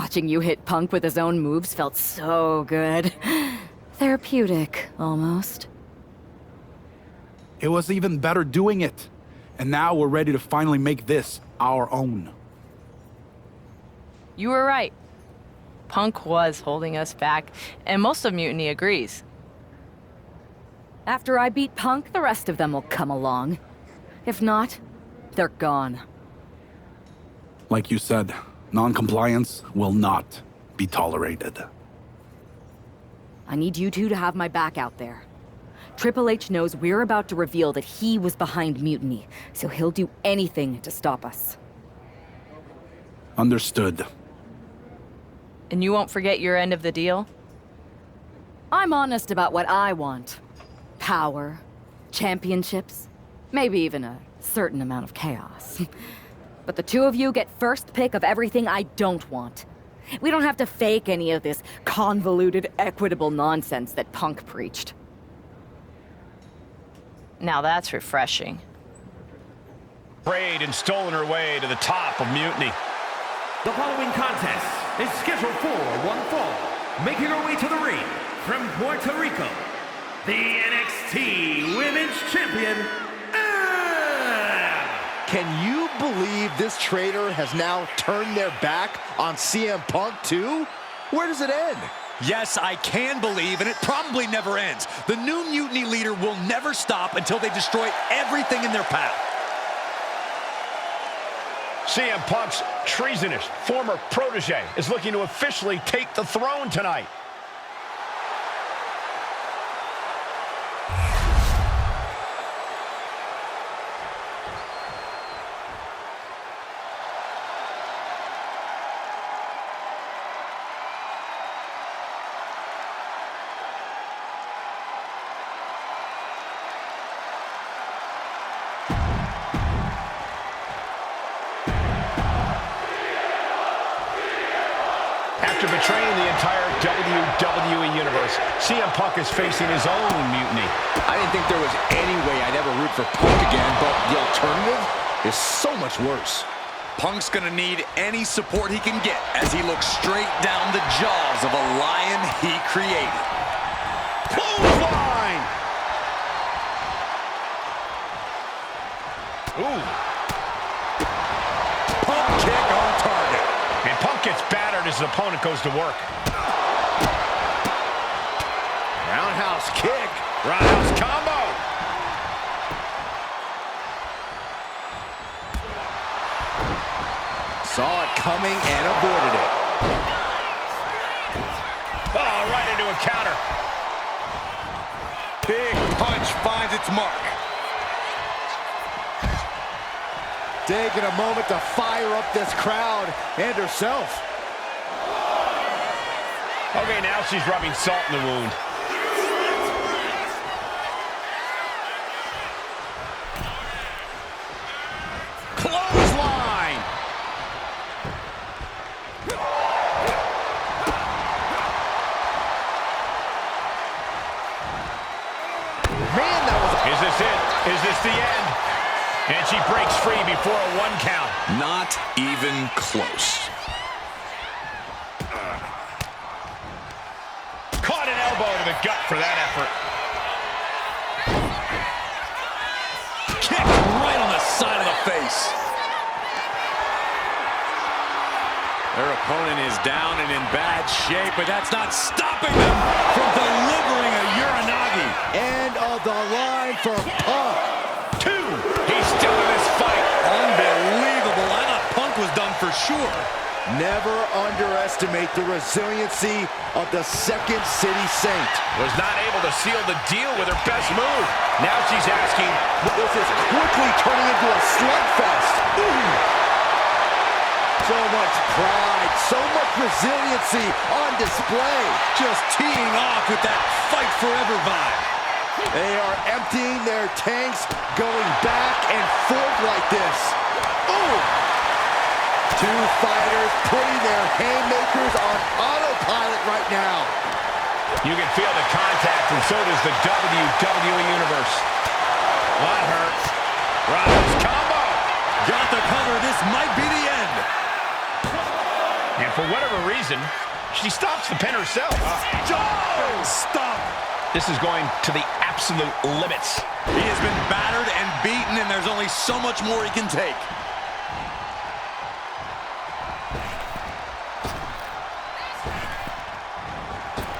Watching you hit Punk with his own moves felt so good. Therapeutic, almost. It was even better doing it. And now we're ready to finally make this our own. You were right. Punk was holding us back, and most of Mutiny agrees. After I beat Punk, the rest of them will come along. If not, they're gone. Like you said, non-compliance will not be tolerated. I need you two to have my back out there. Triple H knows we're about to reveal that he was behind Mutiny, so he'll do anything to stop us. Understood. And you won't forget your end of the deal? I'm honest about what I want. Power, championships, maybe even a certain amount of chaos. But the two of you get first pick of everything I don't want. We don't have to fake any of this convoluted, equitable nonsense that Punk preached. Now that's refreshing. Prayed and stolen her way to the top of Mutiny. The following contest is scheduled for one fall. Making her way to the ring from Puerto Rico, the NXT Women's Champion, Can you believe this traitor has now turned their back on CM Punk too? Where does it end? Yes, I can believe, and it probably never ends. The new Mutiny leader will never stop until they destroy everything in their path. CM Punk's treasonous former protege is looking to officially take the throne tonight. After betraying the entire WWE Universe, CM Punk is facing his own mutiny. I didn't think there was any way I'd ever root for Punk again, but the alternative is so much worse. Punk's gonna need any support he can get as he looks straight down the jaws of a lion he created. Clothesline! Ooh. Punk kick on target. And Punk gets battered as his opponent goes to work. Roundhouse kick. Roundhouse combo. Saw it coming and avoided it. Oh, right into a counter. Big punch finds its mark. Taking a moment to fire up this crowd and herself. Okay, now she's rubbing salt in the wound. Clothesline. Man, that was... Is this it? Is this the end? And she breaks free before a 1 count. Not even close. Caught an elbow to the gut for that effort. Kick right on the side of the face. Their opponent is down and in bad shape, but that's not stopping them from delivering a Uranagi. End of the line for Punk. 2. He's still in this fight. Unbelievable. I thought Punk was done for sure. Never underestimate the resiliency of the Second City Saint. Was not able to seal the deal with her best move. Now she's asking. This is quickly turning into a slugfest. Ooh. So much pride, so much resiliency on display. Just teeing off with that fight forever vibe. They are emptying their tanks, going back and forth like this. Ooh. Two fighters putting their haymakers on autopilot right now. You can feel the contact, and so does the WWE Universe. That hurt. Roundhouse combo. Got the cover. This might be the end. And For whatever reason, she stops the pin herself. Stop. This is going to the absolute limits. He has been battered and beaten, and there's only so much more he can take.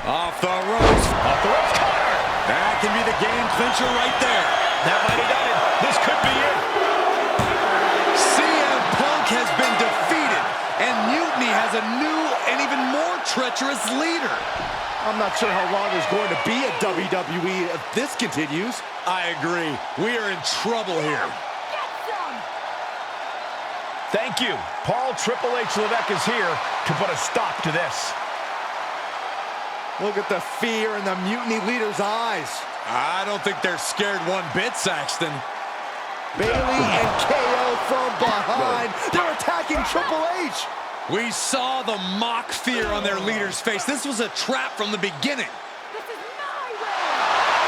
Off the ropes. Off the ropes, Connor. That can be the game clincher right there. That might have done it. This could be it. CM Punk has been defeated, and Mutiny has a new and even more treacherous leader. I'm not sure how long there's going to be at WWE if this continues. I agree. We are in trouble here. Thank you. Paul Triple H Levesque is here to put a stop to this. Look at the fear in the Mutiny leader's eyes. I don't think they're scared one bit, Saxton. Bailey and KO from behind. They're attacking Triple H. We saw the mock fear on their leader's face. This was a trap from the beginning.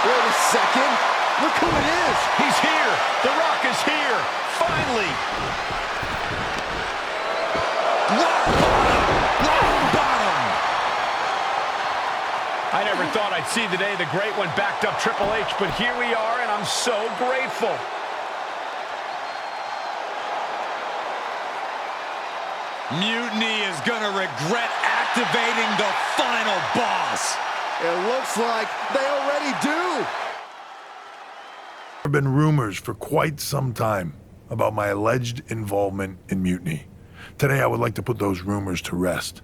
Wait a second. Look who it is. He's here. The Rock is here. Finally. Rock bottom. I never thought I'd see the day the Great One backed up Triple H, but here we are, and I'm so grateful. Mutiny is going to regret activating the final boss. It looks like they already do. There have been rumors for quite some time about my alleged involvement in Mutiny. Today I would like to put those rumors to rest,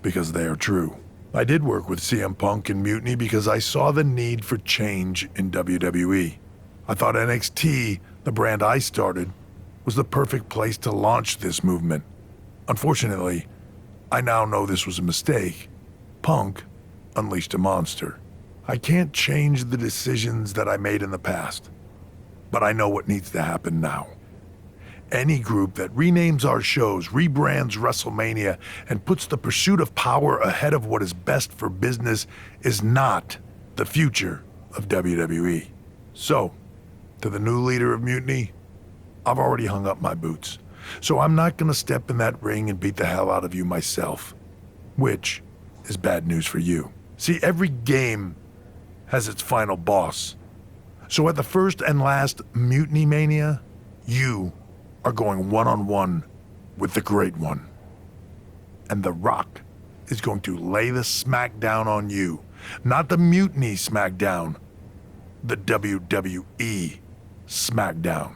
because they are true. I did work with CM Punk in Mutiny because I saw the need for change in WWE. I thought NXT, the brand I started, was the perfect place to launch this movement. Unfortunately, I now know this was a mistake. Punk unleashed a monster. I can't change the decisions that I made in the past, but I know what needs to happen now. Any group that renames our shows, rebrands WrestleMania, and puts the pursuit of power ahead of what is best for business is not the future of WWE. So, to the new leader of Mutiny, I've already hung up my boots. So I'm not gonna step in that ring and beat the hell out of you myself, which is bad news for you. See, every game has its final boss. So at the first and last Mutiny Mania, you are going one-on-one with the Great One. And The Rock is going to lay the smackdown on you. Not the Mutiny smackdown, the WWE smackdown.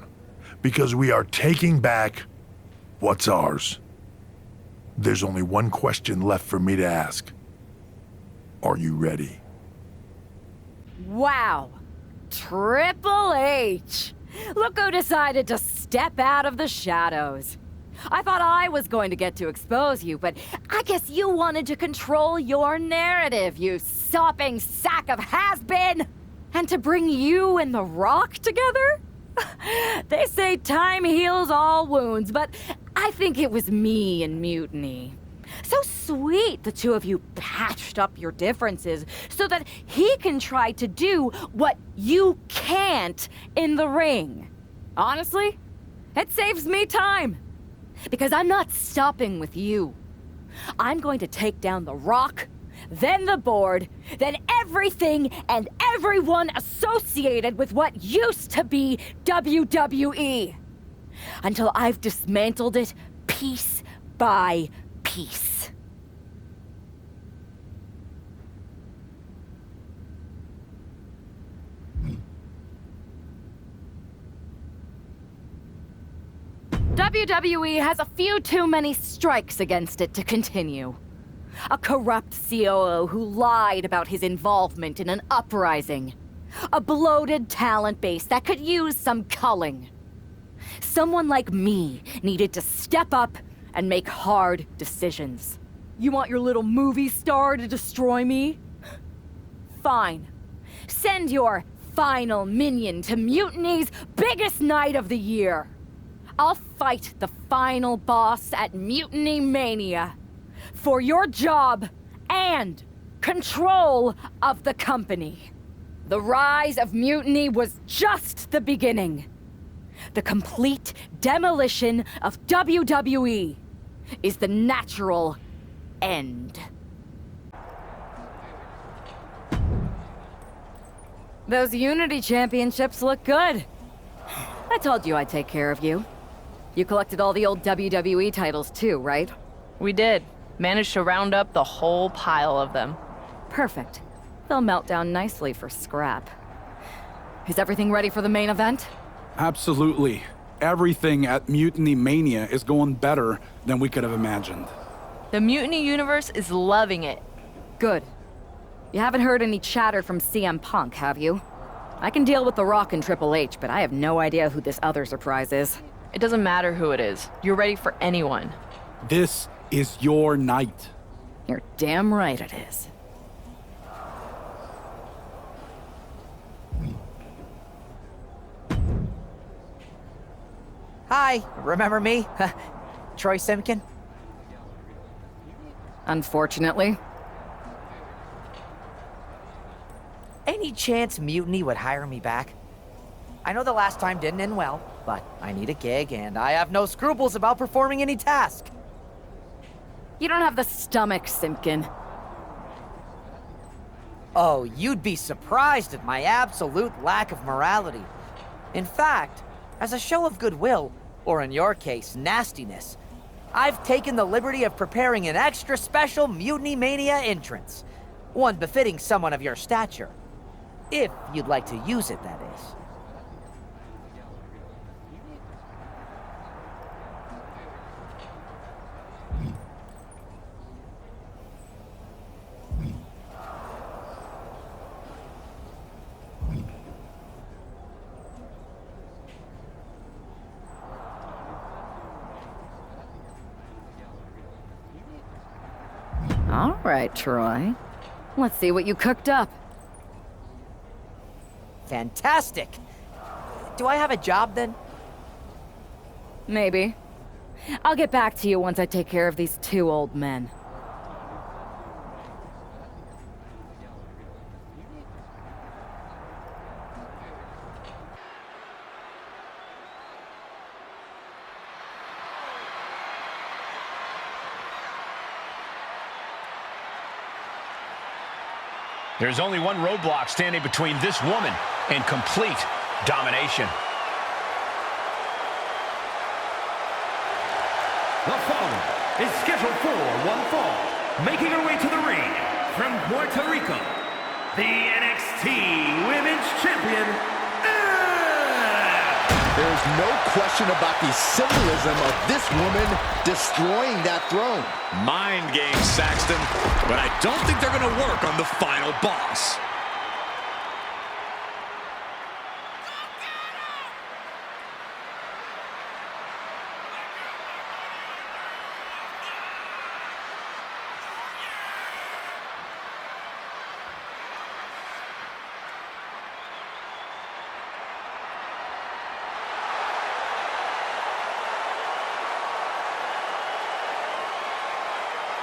Because we are taking back what's ours. There's only one question left for me to ask. Are you ready? Wow. Triple H. Look who decided to step out of the shadows. I thought I was going to get to expose you, but I guess you wanted to control your narrative, you sopping sack of has-been! And to bring you and The Rock together? They say time heals all wounds, but I think it was me and Mutiny. So sweet the two of you patched up your differences so that he can try to do what you can't in the ring. Honestly, it saves me time. Because I'm not stopping with you. I'm going to take down The Rock, then the board, then everything and everyone associated with what used to be WWE. Until I've dismantled it piece by piece. WWE has a few too many strikes against it to continue. A corrupt COO who lied about his involvement in an uprising. A bloated talent base that could use some culling. Someone like me needed to step up and make hard decisions. You want your little movie star to destroy me? Fine. Send your final minion to Mutiny's biggest night of the year. I'll fight the final boss at Mutiny Mania. For your job and control of the company. The rise of Mutiny was just the beginning. The complete demolition of WWE is the natural end. Those Unity Championships look good. I told you I'd take care of you. You collected all the old WWE titles too, right? We did. Managed to round up the whole pile of them. Perfect. They'll melt down nicely for scrap. Is everything ready for the main event? Absolutely. Everything at Mutiny Mania is going better than we could have imagined. The Mutiny Universe is loving it. Good. You haven't heard any chatter from CM Punk, have you? I can deal with The Rock and Triple H, but I have no idea who this other surprise is. It doesn't matter who it is. You're ready for anyone. This is your night. You're damn right it is. Hi, remember me? Troy Simkin? Unfortunately. Any chance Mutiny would hire me back? I know the last time didn't end well, but I need a gig and I have no scruples about performing any task. You don't have the stomach, Simpkin. Oh, you'd be surprised at my absolute lack of morality. In fact, as a show of goodwill, or in your case, nastiness, I've taken the liberty of preparing an extra special Mutiny Mania entrance. One befitting someone of your stature. If you'd like to use it, that is. All right, Troy. Let's see what you cooked up. Fantastic! Do I have a job then? Maybe. I'll get back to you once I take care of these two old men. There's only one roadblock standing between this woman and complete domination. The following is scheduled for one fall, making her way to the ring from Puerto Rico, the NXT Women's Champion, There's no question about the symbolism of this woman destroying that throne. Mind games, Saxton, but I don't think they're going to work on the final boss.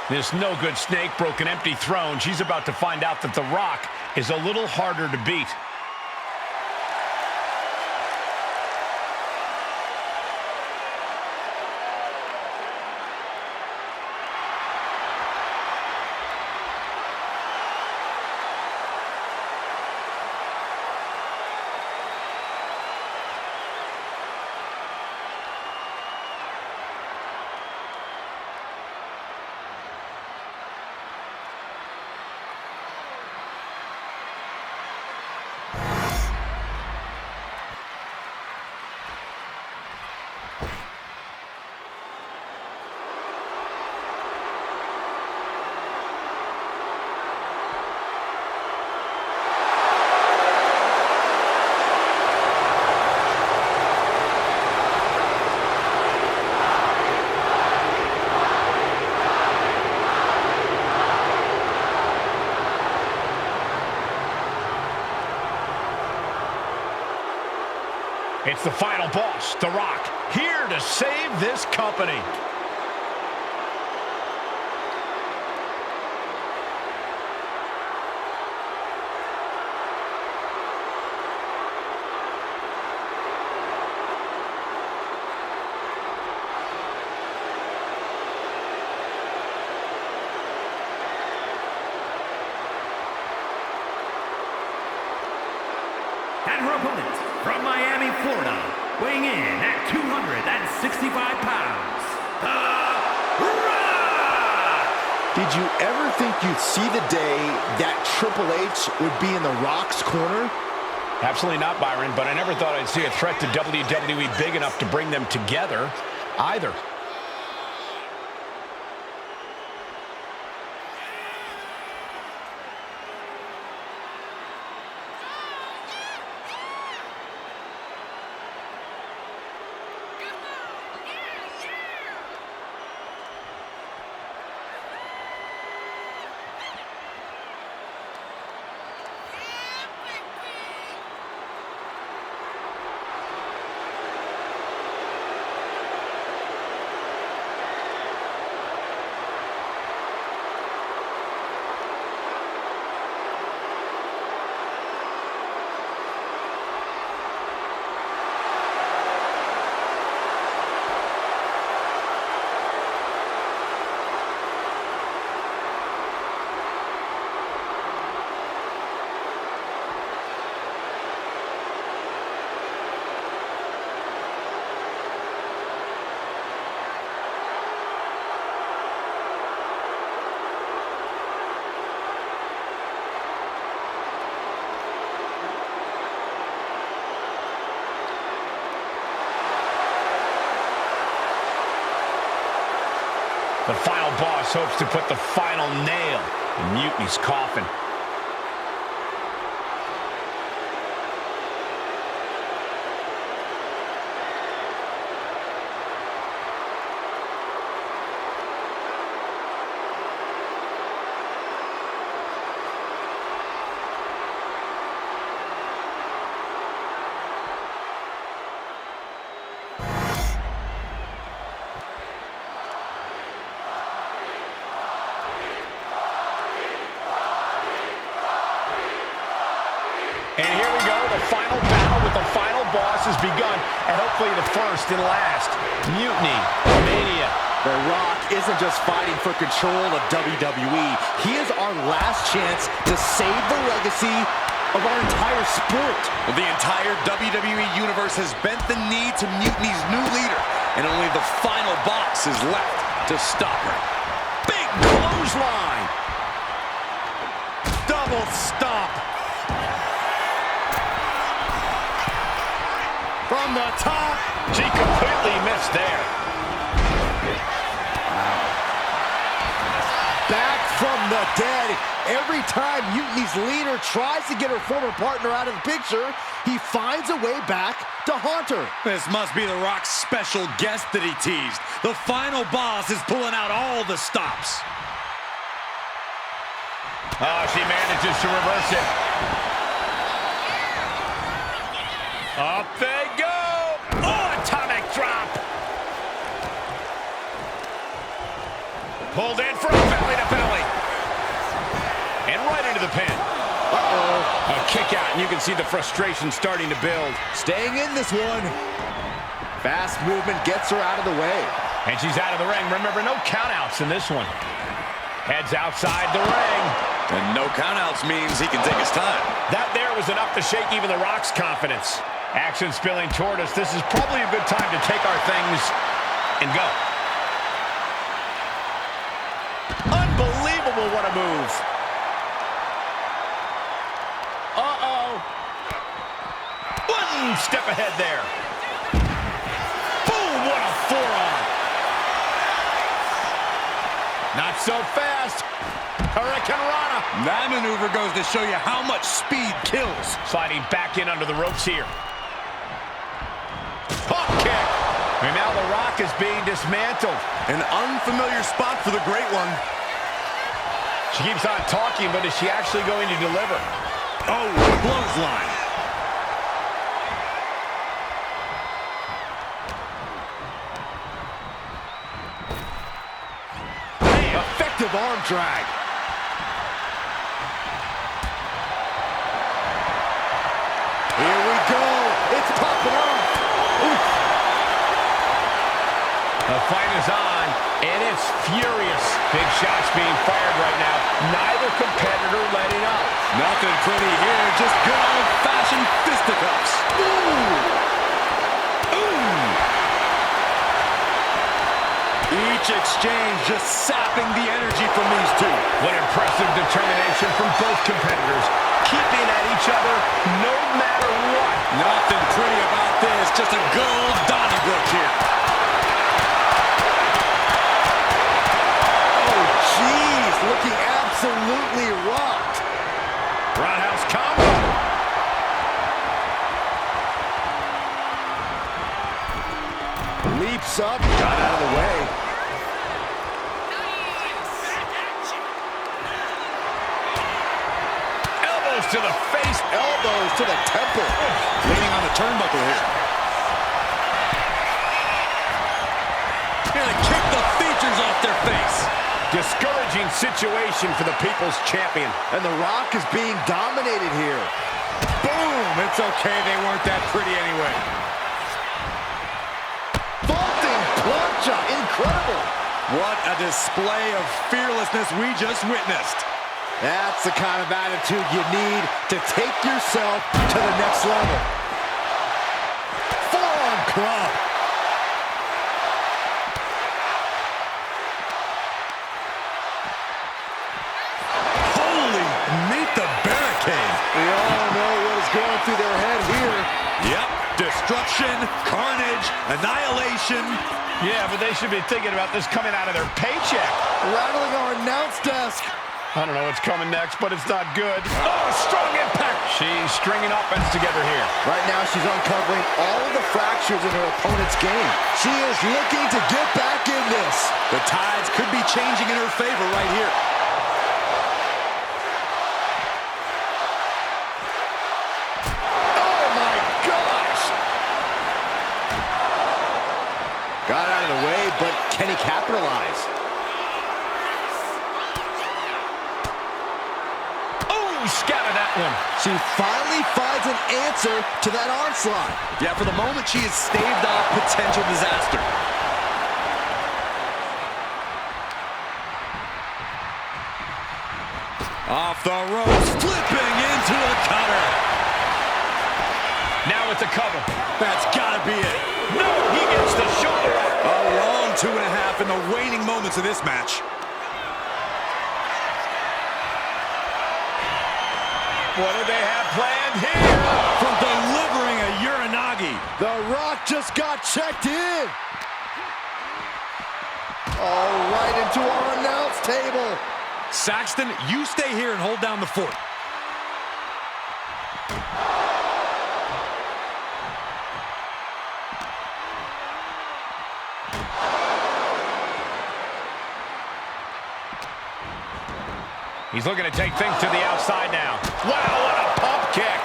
This no-good snake broke an empty throne. She's about to find out that The Rock is a little harder to beat. It's the final boss, The Rock, here to save this company. And her opponent, from Miami, Florida, weighing in at 265 pounds, The Rock! Did you ever think you'd see the day that Triple H would be in The Rock's corner? Absolutely not, Byron, but I never thought I'd see a threat to WWE big enough to bring them together either. The final boss hopes to put the final nail in Mutiny's coffin. And here we go, the final battle with the final boss has begun, and hopefully the first and last. Mutiny Mania. The Rock isn't just fighting for control of WWE. He is our last chance to save the legacy of our entire sport. The entire WWE Universe has bent the knee to Mutiny's new leader, and only the final boss is left to stop her. Big clothesline. Double stomp. From the top. She completely missed there. Back from the dead. Every time Mutiny's leader tries to get her former partner out of the picture, he finds a way back to haunt her. This must be The Rock's special guest that he teased. The final boss is pulling out all the stops. Oh, she manages to reverse it. Up they go! Oh, atomic drop! Pulled in for a belly-to-belly. And right into the pin. Uh-oh. A kick out, and you can see the frustration starting to build. Staying in this one. Fast movement gets her out of the way. And she's out of the ring. Remember, no countouts in this one. Heads outside the ring. And no countouts means he can take his time. That there was enough to shake even The Rock's confidence. Action spilling toward us. This is probably a good time to take our things and go. Unbelievable, what a move. Uh-oh. One step ahead there. Boom, what a forearm. Not so fast. Hurricane Rana. That maneuver goes to show you how much speed kills. Sliding back in under the ropes here. Hop kick. And now The Rock is being dismantled. An unfamiliar spot for the Great One. She keeps on talking, but is she actually going to deliver? Oh, clothesline. Effective arm drag. Here we go. It's popping off. Oof. The fight is on, and it's furious. Big shots being fired right now. Neither competitor letting up. Nothing pretty here, just good old-fashioned fisticuffs. Ooh! Ooh! Each exchange just sapping the energy from these two. What impressive determination from both competitors, keeping at each other no matter what. Nothing pretty about this, just a good old Donnybrook here. Oh, jeez, looking absolutely rocked. Roundhouse combo. Leaps up, got out of the way. Elbows to the face. Elbows to the temple. Leaning on the turnbuckle here. Gonna kick the features off their face. Discouraging situation for the People's Champion. And The Rock is being dominated here. Boom! It's okay, they weren't that pretty anyway. Vaulting plancha, incredible. What a display of fearlessness we just witnessed. That's the kind of attitude you need to take yourself to the next level. Forearm club. Holy, meet the barricade. We all know what is going through their head here. Yep, destruction, carnage, annihilation. Yeah, but they should be thinking about this coming out of their paycheck. Rattling our announce desk. I don't know what's coming next, but it's not good. Oh, strong impact. She's stringing offense together here. Right now, she's uncovering all of the fractures in her opponent's game. She is looking to get back in this. The tides could be changing in her favor right here. Oh, my gosh. Got out of the way, but can he capitalize? Scattered that one. She finally finds an answer to that onslaught. Yeah, for the moment, she has staved off potential disaster. Off the ropes, flipping into a cutter. Now it's a cover. That's gotta be it. No, he gets the shoulder up. A long 2.5 in the waning moments of this match. What do they have planned here? From delivering a Uranagi. The Rock just got checked in. All right, into our announce table. Saxton, you stay here and hold down the fort. He's looking to take things to the outside now. Wow, what a pump kick.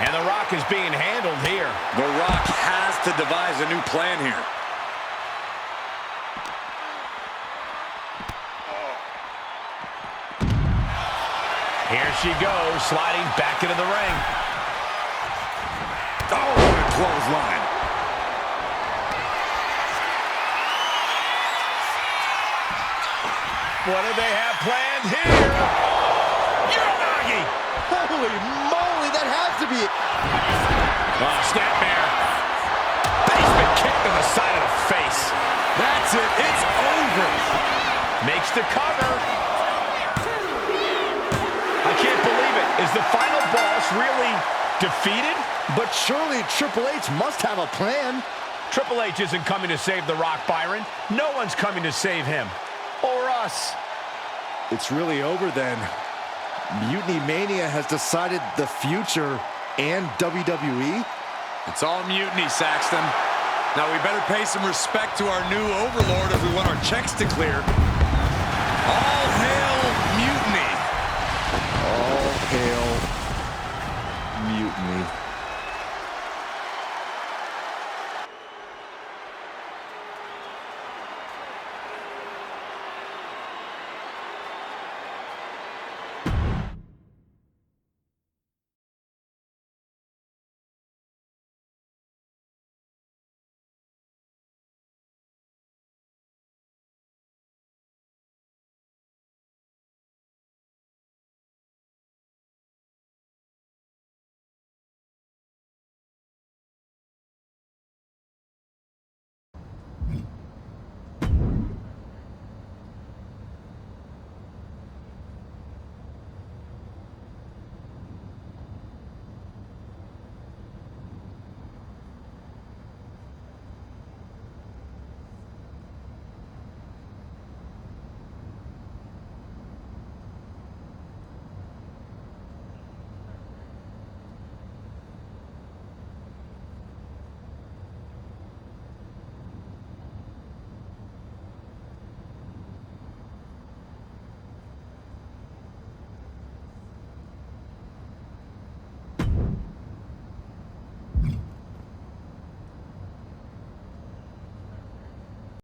And The Rock is being handled here. The Rock has to devise a new plan here. Here she goes, sliding back into the ring. Oh, what a clothesline. What do they have planned here? Uranagi! Holy moly, that has to be it. Oh, snapmare. Basement kick to the side of the face. That's it. It's over. Makes the cover. I can't believe it. Is the final boss really defeated? But surely Triple H must have a plan. Triple H isn't coming to save The Rock, Byron. No one's coming to save him. Or us. It's really over then. Mutiny Mania has decided the future and WWE. It's all mutiny, Saxton. Now we better pay some respect to our new overlord if we want our checks to clear. All hail mutiny. All hail mutiny.